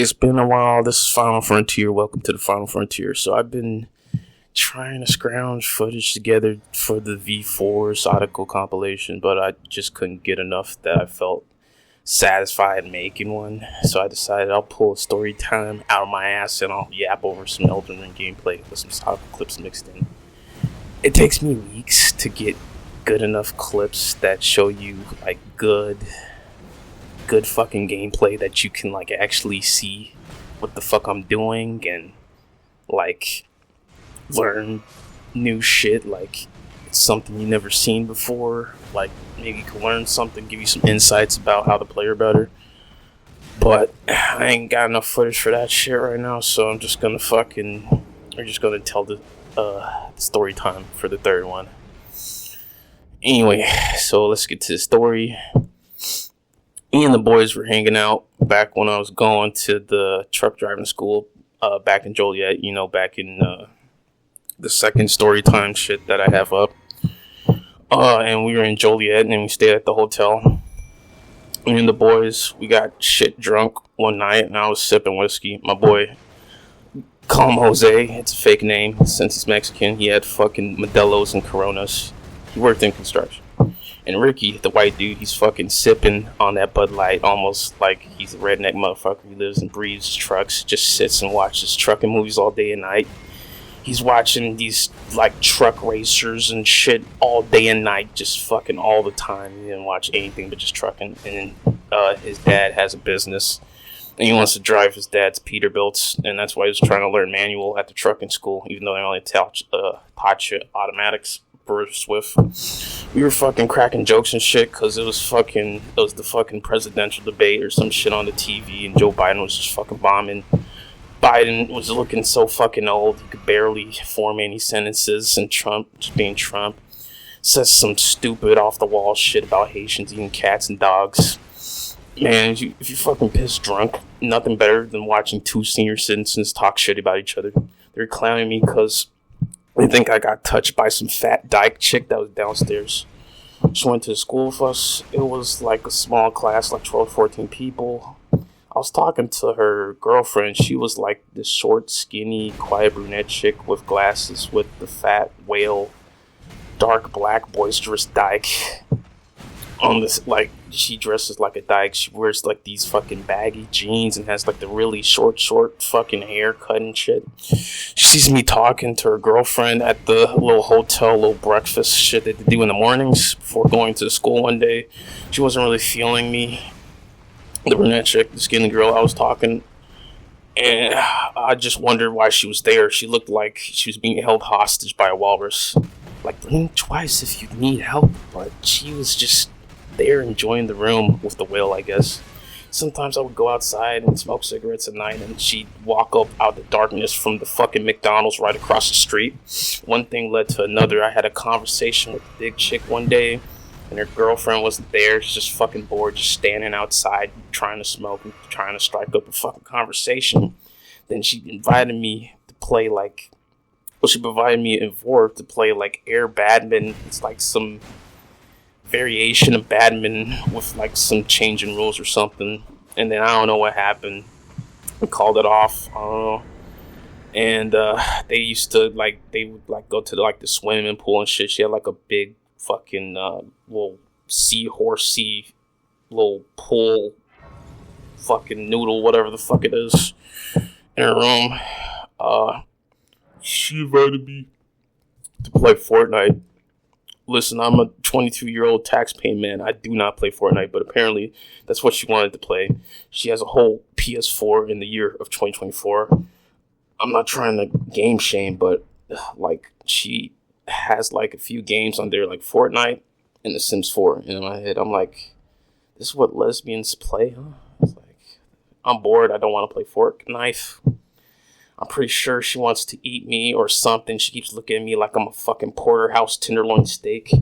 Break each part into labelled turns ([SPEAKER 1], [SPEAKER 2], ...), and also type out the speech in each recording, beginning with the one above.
[SPEAKER 1] It's been a while. This is Final Frontier. Welcome to the Final Frontier. So I've been trying to scrounge footage together for the V4 Sodical compilation, but I just couldn't get enough that I felt satisfied making one. So I decided I'll pull a Storytime out of my ass and I'll yap over some Elden Ring gameplay with some Sodical clips mixed in. It takes me weeks to get good enough clips that show you like good fucking gameplay that you can like actually see what the fuck I'm doing and like learn new shit, like it's something you never seen before, like maybe you can learn something, give you some insights about how to play her better. But I ain't got enough footage for that shit right now, so I'm just gonna tell the story time for the third one. Anyway, so let's get to the story. Me and the boys were hanging out back when I was going to the truck driving school back in Joliet, back in the second story time shit that I have up. And we were in Joliet and we stayed at the hotel. Me and the boys, we got shit drunk one night and I was sipping whiskey. My boy, call him Jose, it's a fake name since he's Mexican. He had fucking Modelo's and Coronas. He worked in construction. And Ricky, the white dude, he's fucking sipping on that Bud Light almost like he's a redneck motherfucker. He lives and breathes trucks, just sits and watches trucking movies all day and night. He's watching these like truck racers and shit all day and night, just fucking all the time. He didn't watch anything but just trucking. And his dad has a business and he wants to drive his dad's Peterbilts, and that's why he was trying to learn manual at the trucking school, even though they only taught you automatics. Swift. We were fucking cracking jokes and shit because it was the fucking presidential debate or some shit on the TV and Joe Biden was just fucking bombing. Biden was looking so fucking old he could barely form any sentences, and Trump, just being Trump, says some stupid off the wall shit about Haitians eating cats and dogs. Man, if you fucking pissed drunk, nothing better than watching two senior citizens talk shit about each other. They're clowning me because they think I got touched by some fat dyke chick that was downstairs. She went to school with us. It was like a small class, like 12, 14 people. I was talking to her girlfriend. She was like this short, skinny, quiet brunette chick with glasses with the fat whale, dark black, boisterous dyke. On this, like, she dresses like a dyke. She wears like these fucking baggy jeans and has like the really short fucking haircut and shit. She sees me talking to her girlfriend at the little hotel, little breakfast shit that they do in the mornings before going to school one day. She wasn't really feeling me. The brunette chick, the skinny girl I was talking, and I just wondered why she was there. She looked like she was being held hostage by a walrus. Like, blink twice if you need help, but she was just there enjoying the room with the whale, I guess. Sometimes I would go outside and smoke cigarettes at night and she'd walk up out the darkness from the fucking McDonald's right across the street. One thing led to another. I had a conversation with the big chick one day and her girlfriend wasn't there. She's just fucking bored, just standing outside trying to smoke and trying to strike up a fucking conversation. Then she invited me to play she provided me a Vorp to play like air badminton. It's like some variation of badminton with like some change in rules or something, and then I don't know what happened. We called it off. I don't know. And they used to they would go to the swimming pool and shit. She had like a big fucking little seahorsey little pool fucking noodle, whatever the fuck it is, in her room. She invited me to play Fortnite. Listen, I'm a 22-year-old tax-paying man. I do not play Fortnite, but apparently that's what she wanted to play. She has a whole PS4 in the year of 2024. I'm not trying to game shame, but she has a few games on there, like Fortnite and The Sims 4. And in my head, I'm like, this is what lesbians play, huh? It's like, I'm bored. I don't want to play Fortnite. I'm pretty sure she wants to eat me or something. She keeps looking at me like I'm a fucking porterhouse tenderloin steak.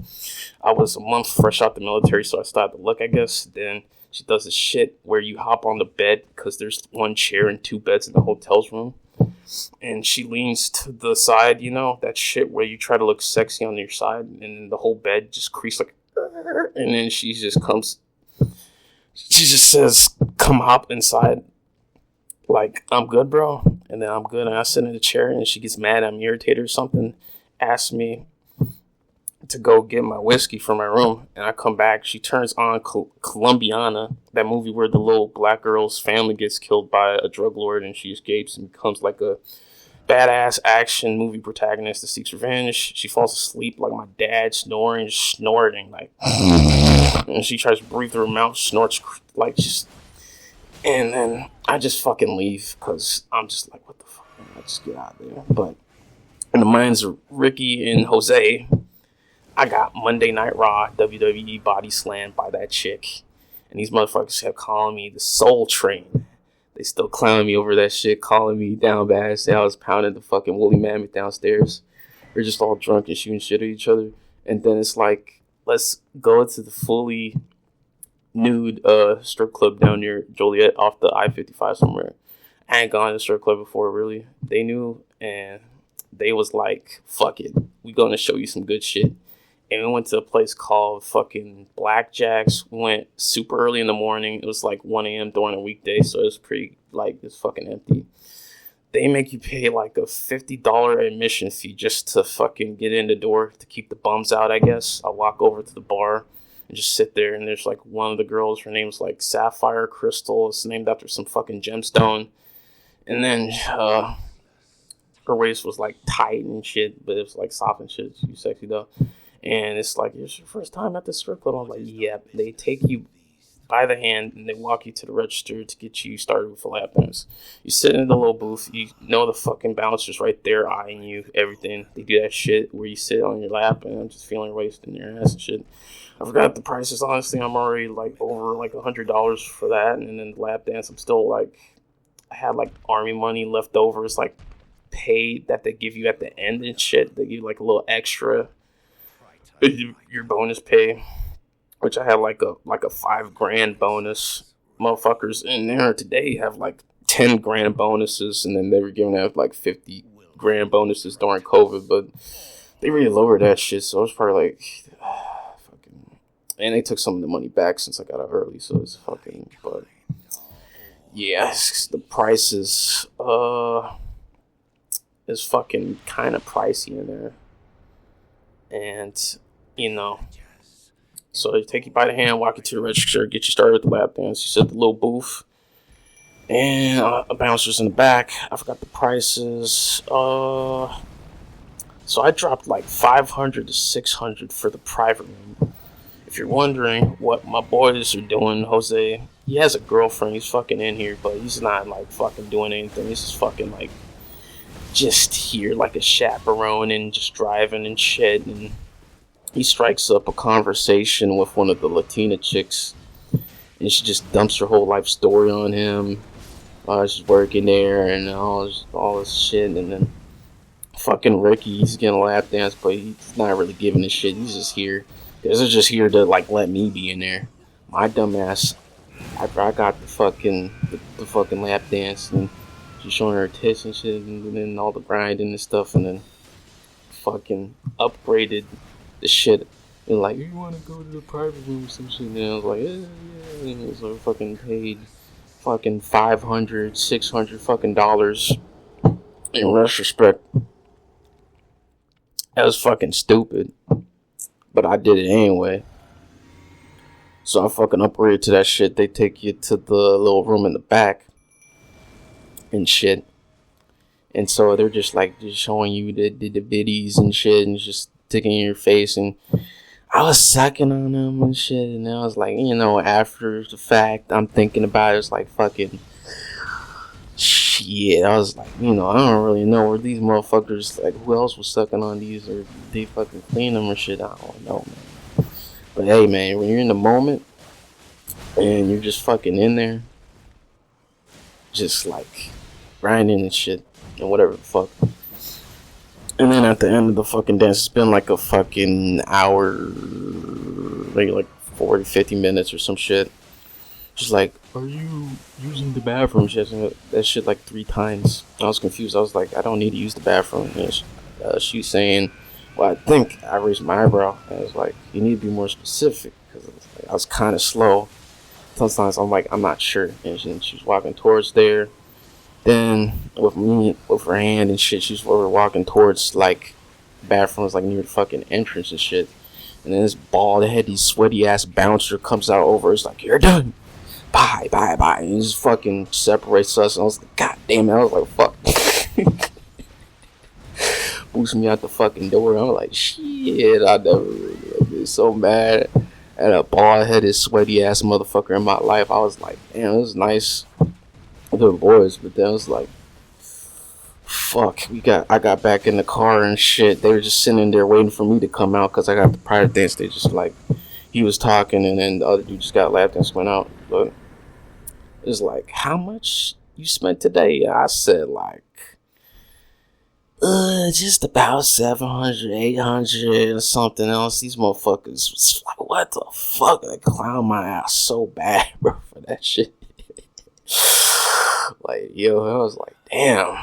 [SPEAKER 1] I was a month fresh out the military, so I started to look, I guess. Then she does this shit where you hop on the bed because there's one chair and two beds in the hotel's room. And she leans to the side, that shit where you try to look sexy on your side and the whole bed just creaks like, and then she just says, come hop inside. like, I'm good, bro. And then I'm good. And I sit in the chair and she gets mad. I'm irritated or something. Asks me to go get my whiskey from my room. And I come back. She turns on Colombiana, that movie where the little black girl's family gets killed by a drug lord and she escapes and becomes like a badass action movie protagonist that seeks revenge. She falls asleep like my dad, snorting, like, and she tries to breathe through her mouth, snorts, like, just, and then I just fucking leave because I'm just like, what the fuck, man? I just get out of there. But in the minds of Ricky and Jose, I got Monday Night Raw WWE body slammed by that chick, and these motherfuckers kept calling me the Soul Train. They still clowning me over that shit, calling me down bad. Say I was pounding the fucking woolly mammoth downstairs. We're just all drunk and shooting shit at each other. And then it's like, let's go to the fully nude strip club down near Joliet off the I-55 somewhere. I ain't gone to the strip club before, really. They knew, and they was like, fuck it. We gonna show you some good shit. And we went to a place called fucking Blackjacks. We went super early in the morning. It was like 1 a.m. during a weekday, so it was pretty, like, it's fucking empty. They make you pay like a $50 admission fee just to fucking get in the door to keep the bums out, I guess. I walk over to the bar and just sit there, and there's like one of the girls, her name's like Sapphire Crystal. It's named after some fucking gemstone. And then her waist was like tight and shit, but it was like soft and shit. She's sexy though. And it's like, it's your first time at the strip club. I'm like, yep. Yeah. They take you by the hand and they walk you to the register to get you started with a lap dance. You sit in the little booth. You know the fucking bouncer's right there eyeing you, everything. They do that shit where you sit on your lap and I'm just feeling wasted in your ass and shit. I forgot the prices. Honestly, I'm already like over like $100 for that. And then the lap dance, I'm still like, I had like army money left over. It's like paid that they give you at the end and shit. They give you like a little extra. Your bonus pay, which I have like a $5,000 bonus. Motherfuckers in there today have like $10,000 bonuses, and then they were giving out like $50,000 bonuses during COVID, but they really lowered that shit. So I was probably like, fucking, and they took some of the money back since I got out early. So it's fucking, but yeah, the prices is fucking kind of pricey in there, and. You know, so they take you by the hand, walk you to the register, get you started with the lap dance. You sit at the little booth, and a bouncer's in the back. I forgot the prices. So I dropped like $500 to $600 for the private room. If you're wondering what my boys are doing, Jose, he has a girlfriend. He's fucking in here, but he's not like fucking doing anything. He's just fucking like just here like a chaperone and just driving and shit. And he strikes up a conversation with one of the Latina chicks, and she just dumps her whole life story on him. She's working there and all this shit, and then fucking Ricky, he's getting a lap dance, but he's not really giving a shit. He's just here. They're just here to like let me be in there. My dumb ass, after I got the fucking lap dance, and she's showing her tits and shit, and then all the grinding and stuff, and then fucking upgraded the shit, and like, you want to go to the private room or some shit, and I was like, yeah, and so I fucking paid fucking $500, $600 fucking dollars. In retrospect, that was fucking stupid, but I did it anyway. So I fucking upgraded to that shit. They take you to the little room in the back and shit, and so they're just like just showing you the biddies and shit, and just sticking in your face, and I was sucking on them and shit, and I was like, you know, after the fact, I'm thinking about it, it's like fucking shit. I was like, you know, I don't really know where these motherfuckers, like, who else was sucking on these, or they fucking clean them or shit. I don't know, man. But hey, man, when you're in the moment and you're just fucking in there, just like grinding and shit and whatever the fuck. And then at the end of the fucking dance, it's been like a fucking hour, maybe like 40, 50 minutes or some shit. Just like, are you using the bathroom? She has that shit like 3 times. I was confused. I was like, I don't need to use the bathroom. And she was saying, well, I think I raised my eyebrow. And I was like, you need to be more specific. Because I was kind of slow. Sometimes I'm like, I'm not sure. And she was walking towards there. Then with me with her hand and shit, we were walking towards like bathrooms like near the fucking entrance and shit. And then this bald heady sweaty ass bouncer comes out over. It's like, you're done. Bye, bye, bye. And he just fucking separates us. And I was like, God damn it. I was like, fuck. Boosts me out the fucking door. I'm like, shit. I never really been so mad at a bald headed sweaty ass motherfucker in my life. I was like, damn, it was nice. They're boys, but then I was like, fuck. I got back in the car and shit. They were just sitting there waiting for me to come out because I got the private dance. They just like, he was talking and then the other dude just got lap dance went out. But it's like, how much you spent today? I said like, just about 700, 800 or something else. These motherfuckers was like, what the fuck? They clown my ass so bad, bro, for that shit. Like, yo, I was like, damn.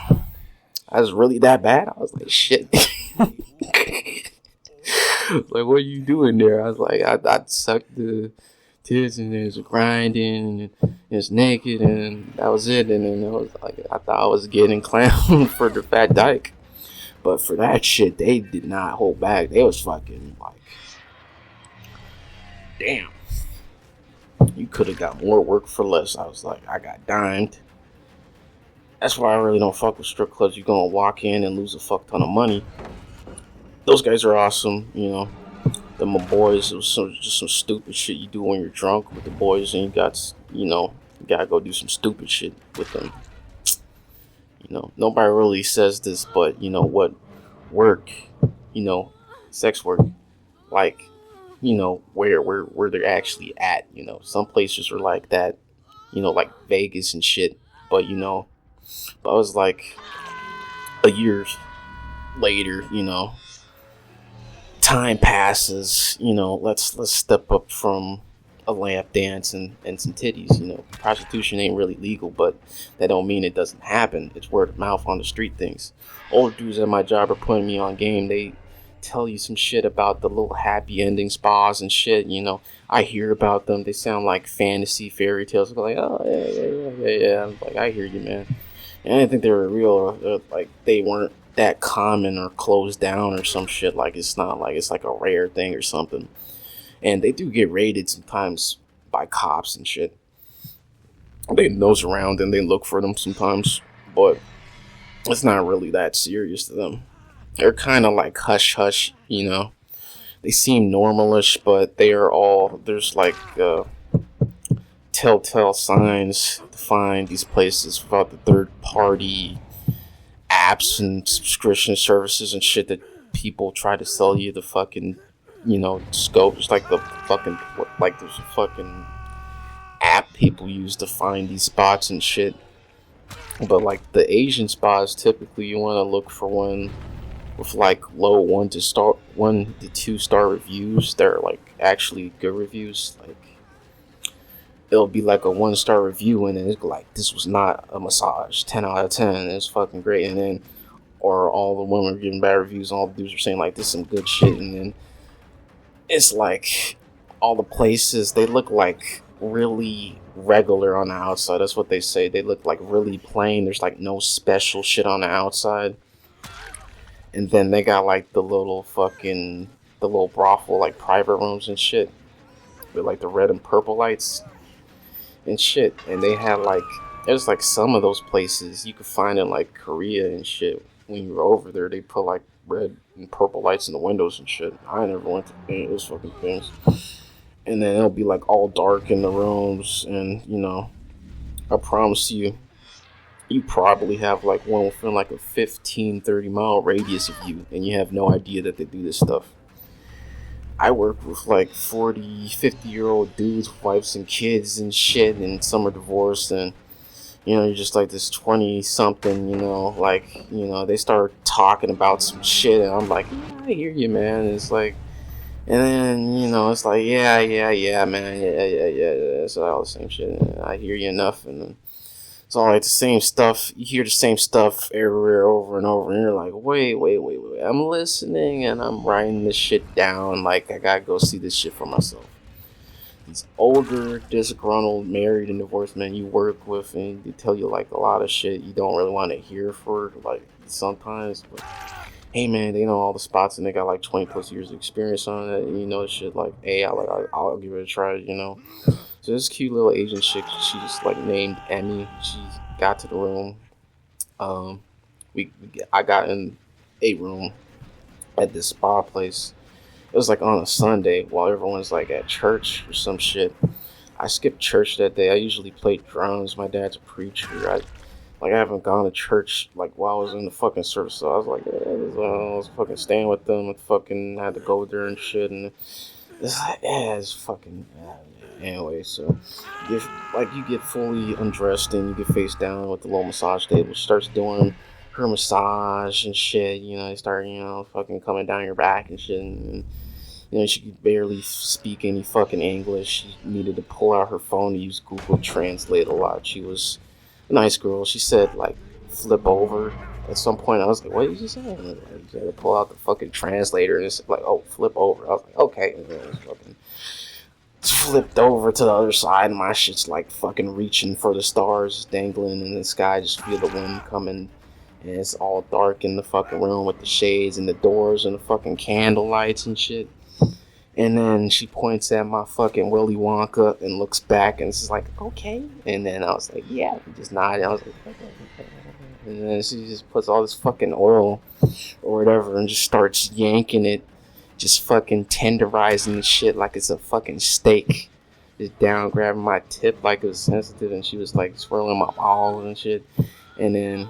[SPEAKER 1] I was really that bad? I was like, shit. Like, what are you doing there? I was like, I sucked the tits and it was grinding and it was naked and that was it. And then I was like, I thought I was getting clowned for the fat dyke. But for that shit, they did not hold back. They was fucking like, damn. You could have got more work for less. I was like, I got dimed. That's why I really don't fuck with strip clubs. You're gonna walk in and lose a fuck ton of money. Those guys are awesome, you know. They're my boys. It was just some stupid shit you do when you're drunk with the boys and you gotta go do some stupid shit with them. You know, nobody really says this, but you know what? Work, you know, sex work, like, you know, where they're actually at. You know, some places are like that, you know, like Vegas and shit. But you know, I was like a year later, you know, time passes. You know, let's step up from a lap dance and some titties. You know, prostitution ain't really legal, but that don't mean it doesn't happen. It's word of mouth on the street things. Old dudes at my job are putting me on game. They tell you some shit about the little happy ending spas and shit. You know, I hear about them. They sound like fantasy fairy tales. I'm like, oh yeah. I'm like, I hear you, man. And I didn't think they were real, or like they weren't that common or closed down or some shit. Like it's not like it's like a rare thing or something. And they do get raided sometimes by cops and shit. They nose around and they look for them sometimes, but it's not really that serious to them. They're kind of like hush hush, you know. They seem normalish, but there's like telltale signs to find these places without the third party apps and subscription services and shit that people try to sell you the fucking, you know, scope. It's like the fucking, like there's a fucking app people use to find these spots and shit. But like the Asian spots, typically you want to look for one with like low 1 to 2 star reviews. They're like actually good reviews. Like it'll be like a 1-star review and then it's like, this was not a massage, 10 out of 10. It's fucking great. And then, or all the women are giving bad reviews and all the dudes are saying like, this is some good shit. And then it's like all the places, they look like really regular on the outside. That's what they say. They look like really plain. There's like no special shit on the outside. And then they got like the little brothel, like private rooms and shit with like the red and purple lights and shit. And they had like, there's like some of those places you could find in like Korea and shit. When you were over there, they put like red and purple lights in the windows and shit. I never went to any of those fucking things. And then it'll be like all dark in the rooms, and you know, I promise you, you probably have like one within like a 15-30 mile radius of you, and you have no idea that they do this stuff. I work with like 40-50-year-old dudes, wives and kids and shit, and some are divorced, and you know, you're just like this 20-something, you know, like, you know, they start talking about some shit, and I'm like, yeah, I hear you, man. And it's like, and then, you know, it's like, yeah, man, yeah, it's all the same shit. And I hear you enough, and then it's all like the same stuff. You hear the same stuff everywhere over and over, and you're like, wait. I'm listening, and I'm writing this shit down. Like, I gotta go see this shit for myself. these older, disgruntled, married and divorced men you work with, and they tell you like a lot of shit you don't really want to hear for like sometimes. But hey man, they know all the spots and they got like 20 plus years of experience on it. And you know shit like, hey, I'll give it a try. So this cute little Asian chick, she just like named Emmy. She got to the room. Um, I got in a room at this spa place. It was like on a Sunday while everyone's like at church or some shit. I skipped church that day. I usually play drums. My dad's a preacher. I haven't gone to church like while I was in the fucking service. So I was like, I was fucking staying with them and fucking had to go there and shit. And it's like, it's fucking anyway. So you get fully undressed and you get face down with the little massage table. She starts doing her massage and shit. They start fucking coming down your back and shit. And she could barely speak any fucking English. She needed to pull out her phone to use Google Translate a lot. She was a nice girl. She said like flip over. At some point, I was like, "What did you say?" Like, she had to pull out the fucking translator, and it's like, "Oh, flip over." I was like, "Okay." And then it fucking flipped over to the other side, and my shit's like fucking reaching for the stars, dangling in the sky. Just feel the wind coming, and it's all dark in the fucking room with the shades and the doors and the fucking candle lights and shit. And then she points at my fucking Willy Wonka and looks back, and it's like, "Okay." And then I was like, "Yeah." Just nodded. I was like, "Okay." And then she just puts all this fucking oil or whatever and just starts yanking it, just fucking tenderizing the shit like it's a fucking steak. Just down grabbing my tip like it was sensitive, and she was like swirling my balls and shit. And then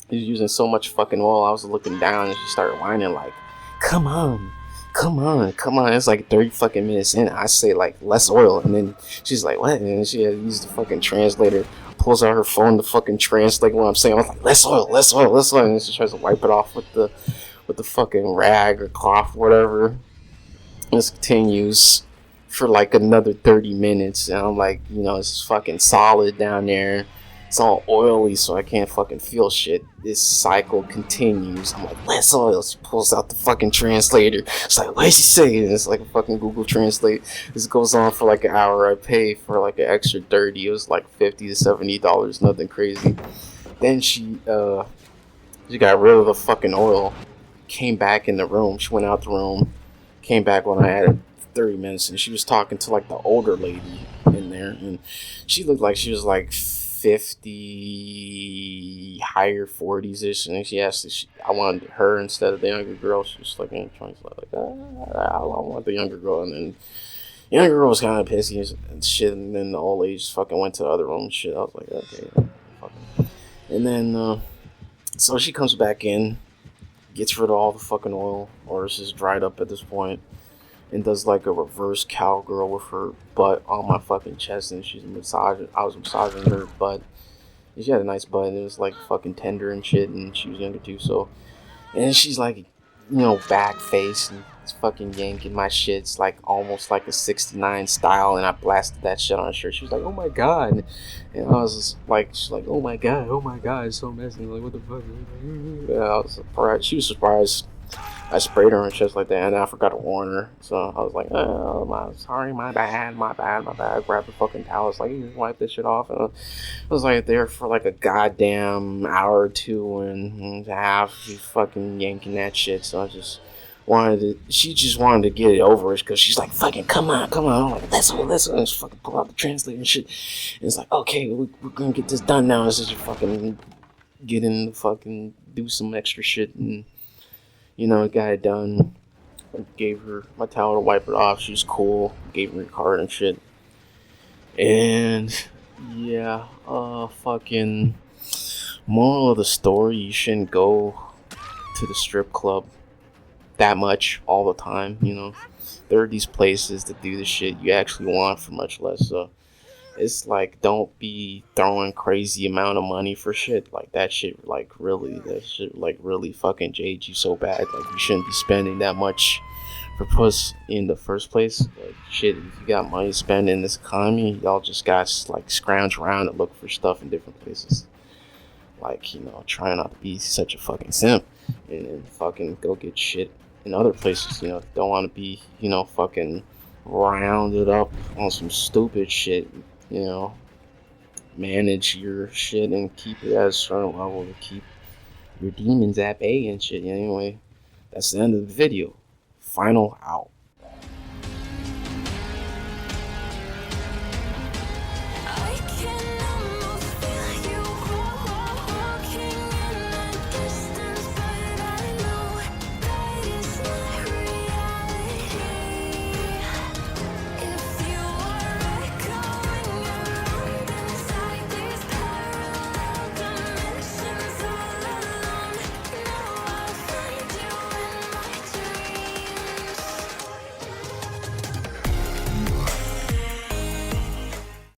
[SPEAKER 1] she was using so much fucking oil, I was looking down and she started whining like, "Come on. Come on, come on." It's like 30 fucking minutes in. I say like less oil, and then she's like, "What?" And then she had to use the fucking translator, pulls out her phone to fucking translate what I'm saying. I was like, "Less oil, less oil, less oil." And then she tries to wipe it off with the fucking rag or cloth, whatever. This continues for like another 30 minutes, and I'm like, it's fucking solid down there. It's all oily, so I can't fucking feel shit. This cycle continues. I'm like, "Less oil." She pulls out the fucking translator. It's like, "What did she say?" And it's like a fucking Google Translate. This goes on for like an hour. I pay for like an extra 30. It was like $50 to $70, nothing crazy. Then she got rid of the fucking oil. Came back in the room. She went out the room. Came back when I had 30 minutes, and she was talking to like the older lady in there, and she looked like she was like 50, higher 40s ish, and she asked if I wanted her instead of the younger girl. She was like in trying to like, I want the younger girl. And then the younger girl was kind of pissy and shit, and then the old lady just fucking went to the other room and shit. I was like, okay, fucking. And then so she comes back in, gets rid of all the fucking oil, or it's just dried up at this point, and does like a reverse cowgirl with her butt on my fucking chest, and I was massaging her butt. And she had a nice butt, and it was like fucking tender and shit, and she was younger too, so. And then she's like, back face, and it's fucking yanking my shit. It's like almost like a 69 style, and I blasted that shit on her shirt. She was like, "Oh my god." And I was just like, she's like, "Oh my god, it's so messy." Like, what the fuck? And I was surprised. She was surprised. I sprayed her on her chest like that, and I forgot to warn her. So I was like, "Oh, sorry, my bad. I grabbed the fucking towel. It's like, you just wipe this shit off." And I was like there for like a goddamn hour or two and a half, she fucking yanking that shit. So I just she just wanted to get it over it, because she's like, "Fucking come on." I'm like, let's go. And just fucking pull out the translator and shit. And it's like, "Okay, we're gonna get this done now. This is just fucking get in the fucking do some extra shit." And got it done. I gave her my towel to wipe it off. She was cool. Gave her a card and shit. And yeah, fucking moral of the story: you shouldn't go to the strip club that much all the time. There are these places that do the shit you actually want for much less. So it's like, don't be throwing crazy amount of money for shit like that. Shit like really fucking jade you so bad. Like, you shouldn't be spending that much for puss in the first place. Like, shit, if you got money to spend in this economy, y'all just got to like scrounge around and look for stuff in different places. Like, try not to be such a fucking simp, and then fucking go get shit in other places. Don't want to be fucking rounded up on some stupid shit, you know, manage your shit and keep it at a certain level to keep your demons at bay and shit. Anyway, that's the end of the video. Final out.